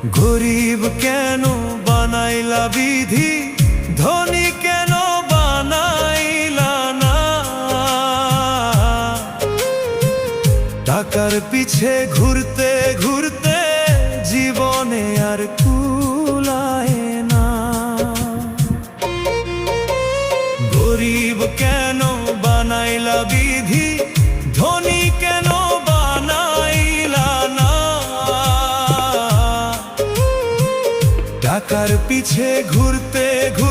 গরিব কেন বানাইলা বিধি, ধনী কেন বানাইলা না? টাকার পিছে ঘুরতে ঘুরতে জীবনে আর কুলায় না। গরিব কেন বানাইলা বিধি, ধনী কেন বানাইলা না? টাকার পিছে ঘুরতে ঘুরতে